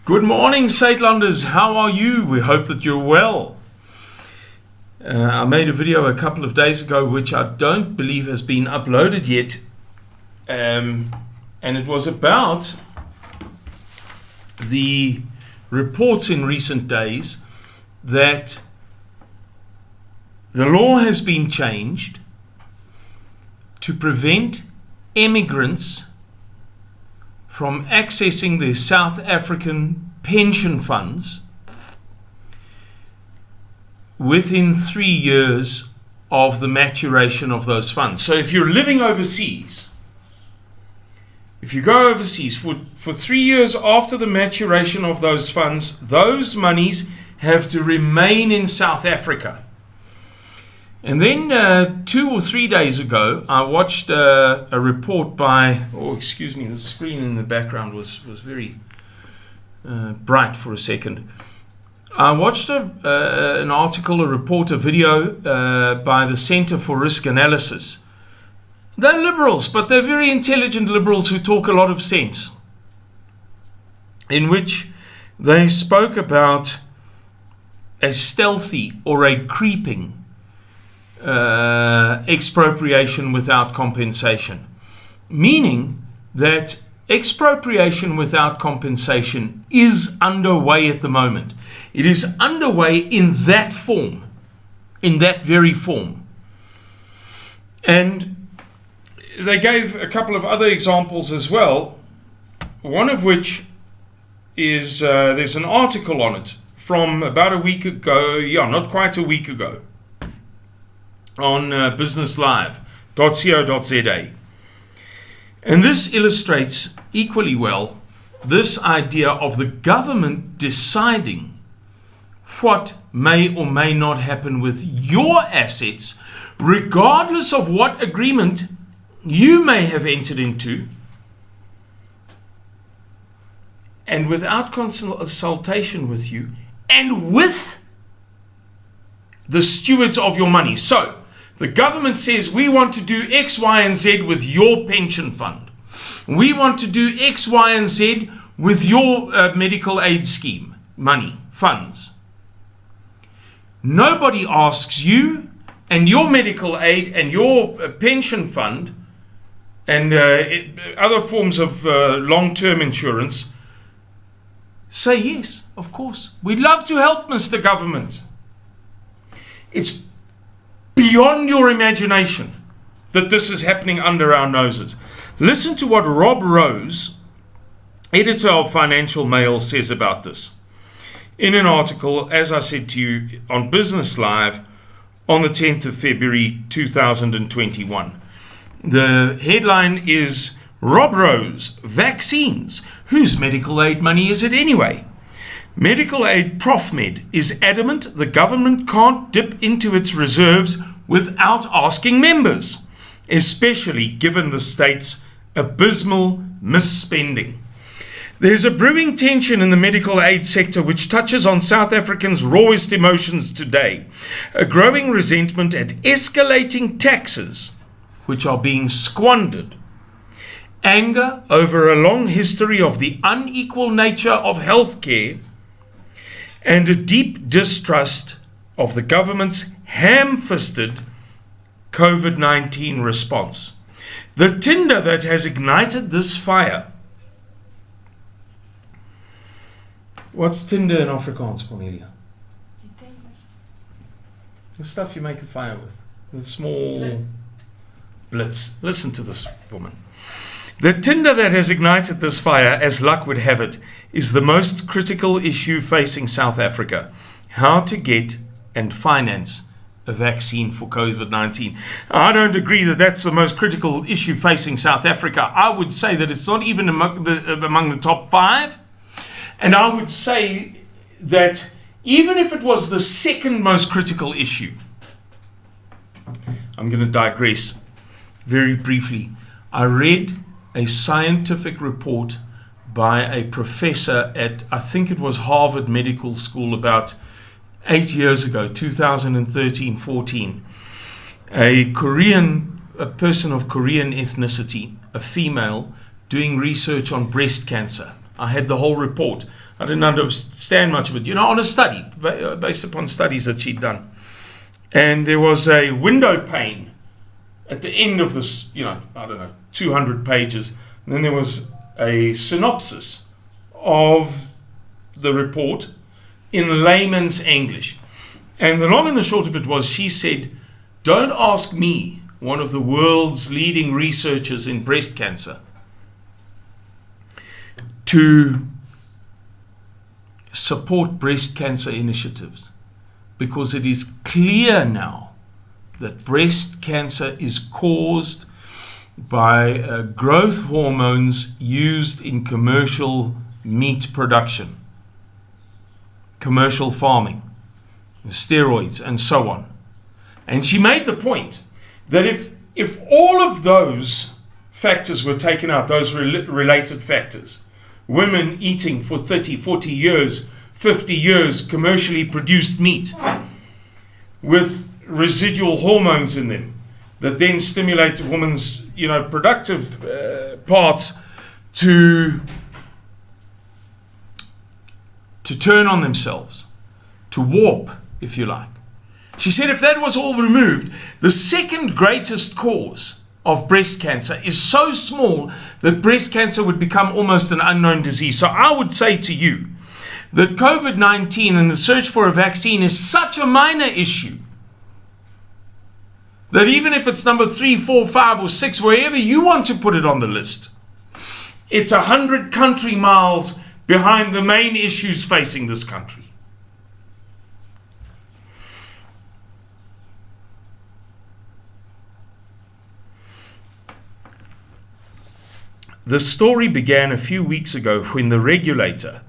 Good morning, Saitlanders. How are you? We hope that you're well. I made a video a couple of days ago which I don't believe has been uploaded yet, and it was about the reports in recent days that the law has been changed to prevent immigrants from accessing their South African pension funds within 3 years of the maturation of those funds. So if you're living overseas, if you go overseas for 3 years after the maturation of those funds, those monies have to remain in South Africa. And then 2 or 3 days ago, I watched a report by, the screen in the background was very bright for a second. I watched an article, a report, a video by the Center for Risk Analysis. They're liberals, but they're very intelligent liberals who talk a lot of sense, in which they spoke about a stealthy or a creeping expropriation without compensation, meaning that expropriation without compensation is underway at the moment. It is underway in that form, in that very form. And they gave a couple of other examples as well, one of which is there's an article on it from about a week ago, not quite a week ago, on businesslive.co.za. And this illustrates equally well this idea of the government deciding what may or may not happen with your assets, regardless of what agreement you may have entered into, and without consultation with you and with the stewards of your money. So the government says, we want to do X, Y, and Z with your pension fund. We want to do X, Y, and Z with your medical aid scheme, money, funds. Nobody asks you and your medical aid and your pension fund and other forms of long-term insurance. Say yes, of course. We'd love to help, Mr. Government. It's beyond your imagination that this is happening under our noses. Listen to what Rob Rose, editor of Financial Mail, says about this in an article, as I said to you, on Business Live on the 10th of February 2021. The headline is, Rob Rose, Vaccines. Whose medical aid money is it anyway? Medical aid Profmed is adamant the government can't dip into its reserves without asking members, especially given the state's abysmal misspending. There's a brewing tension in the medical aid sector which touches on South Africans' rawest emotions today. A growing resentment at escalating taxes, which are being squandered. Anger over a long history of the unequal nature of healthcare, and a deep distrust of the government's ham-fisted COVID-19 response. The tinder that has ignited this fire. What's tinder in Afrikaans, Cornelia? The stuff you make a fire with. The small blitz. Listen to this woman. The tinder that has ignited this fire, as luck would have it, is the most critical issue facing South Africa. How to get and finance a vaccine for COVID-19. I don't agree that that's the most critical issue facing South Africa. I would say that it's not even among the top 5. And I would say that even if it was the second most critical issue, I'm going to digress very briefly. I read a scientific report by a professor at, I think it was Harvard Medical School, about 8 years ago, 2013-14. A person of Korean ethnicity, a female, doing research on breast cancer. I had the whole report. I didn't understand much of it, on a study, based upon studies that she'd done. And there was a window pane at the end of this, 200 pages. And then there was a synopsis of the report in layman's English. And the long and the short of it was, she said, don't ask me, one of the world's leading researchers in breast cancer, to support breast cancer initiatives, because it is clear now that breast cancer is caused by growth hormones used in commercial meat production, commercial farming, steroids, and so on. And she made the point that if all of those factors were taken out, those related factors, women eating for 30, 40 years, 50 years commercially produced meat with residual hormones in them that then stimulate a woman's, productive parts to turn on themselves, to warp, if you like. She said if that was all removed, the second greatest cause of breast cancer is so small that breast cancer would become almost an unknown disease. So I would say to you that COVID-19 and the search for a vaccine is such a minor issue that even if it's number 3, 4, 5, or 6, wherever you want to put it on the list, it's 100 country miles behind the main issues facing this country. The story began a few weeks ago when the regulator,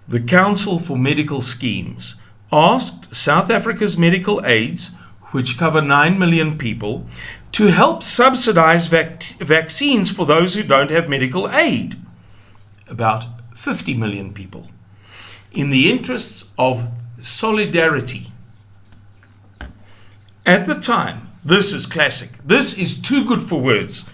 the Council for Medical Schemes, asked South Africa's medical aids, which cover 9 million people, to help subsidize vaccines for those who don't have medical aid, about 50 million people, in the interests of solidarity. At the time, this is classic. This is too good for words.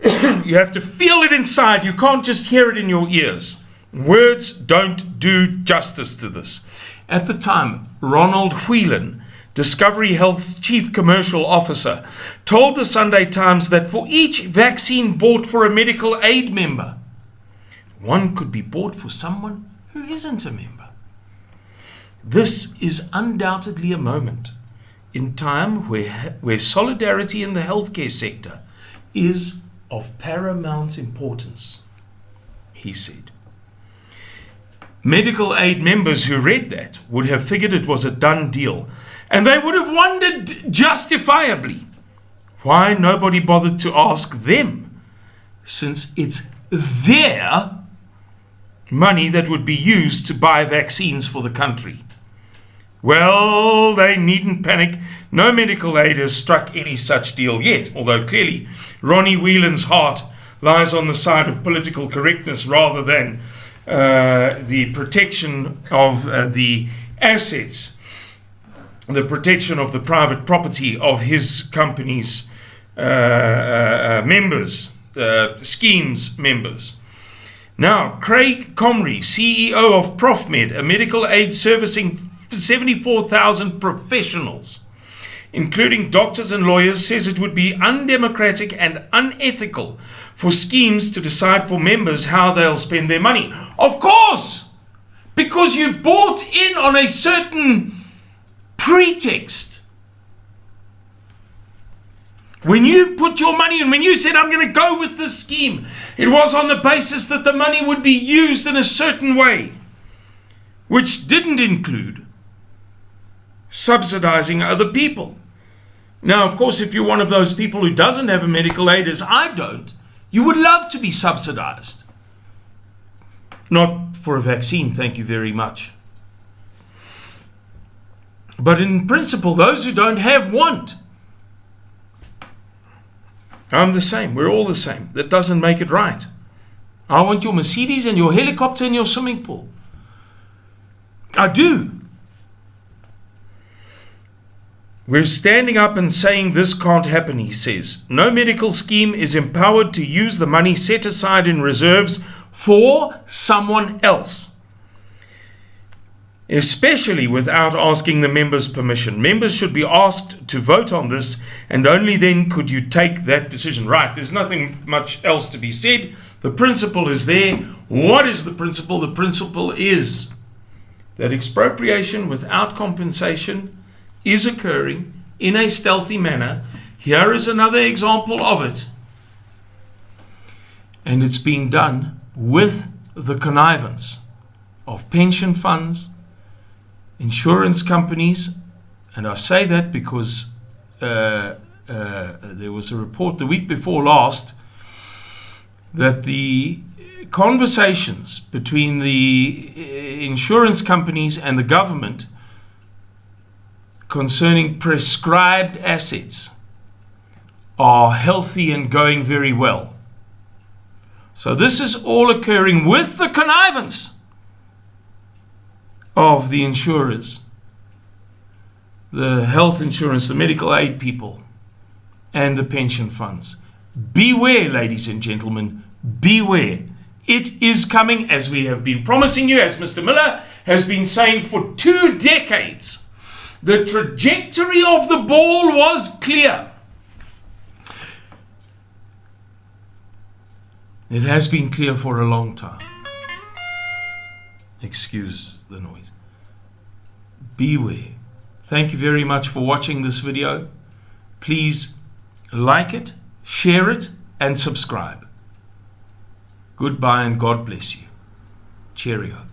You have to feel it inside. You can't just hear it in your ears. Words don't do justice to this. At the time, Ronald Whelan, Discovery Health's chief commercial officer, told the Sunday Times that for each vaccine bought for a medical aid member, one could be bought for someone who isn't a member. This is undoubtedly a moment in time where solidarity in the healthcare sector is of paramount importance, he said. Medical aid members who read that would have figured it was a done deal, and they would have wondered justifiably why nobody bothered to ask them, since it's their money that would be used to buy vaccines for the country. Well, they needn't panic. No medical aid has struck any such deal yet, although clearly Ronnie Whelan's heart lies on the side of political correctness rather than the protection of the assets, the protection of the private property of his company's members, schemes members. Now, Craig Comrie, CEO of ProfMed, a medical aid servicing 74,000 professionals, including doctors and lawyers, says it would be undemocratic and unethical for schemes to decide for members how they'll spend their money. Of course, because you bought in on a certain pretext. When you put your money in, when you said, I'm going to go with this scheme, it was on the basis that the money would be used in a certain way, which didn't include subsidizing other people. Now, of course, if you're one of those people who doesn't have a medical aid, as I don't, you would love to be subsidized. Not for a vaccine, thank you very much. But in principle, those who don't have want. I'm the same. We're all the same. That doesn't make it right. I want your Mercedes and your helicopter and your swimming pool. I do. We're standing up and saying this can't happen, he says. No medical scheme is empowered to use the money set aside in reserves for someone else, especially without asking the members' permission. Members should be asked to vote on this, and only then could you take that decision. Right, there's nothing much else to be said. The principle is there. What is the principle? The principle is that expropriation without compensation is occurring in a stealthy manner. Here is another example of it. And it's being done with the connivance of pension funds, insurance companies, and I say that because there was a report the week before last that the conversations between the insurance companies and the government concerning prescribed assets are healthy and going very well. So this is all occurring with the connivance of the insurers, the health insurance, the medical aid people, and the pension funds. Beware, ladies and gentlemen, beware. It is coming, as we have been promising you, as Mr. Miller has been saying for 2 decades. The trajectory of the ball was clear. It has been clear for a long time. Excuse the noise. Beware. Thank you very much for watching this video. Please like it, share it, and subscribe. Goodbye and God bless you. Cheerio.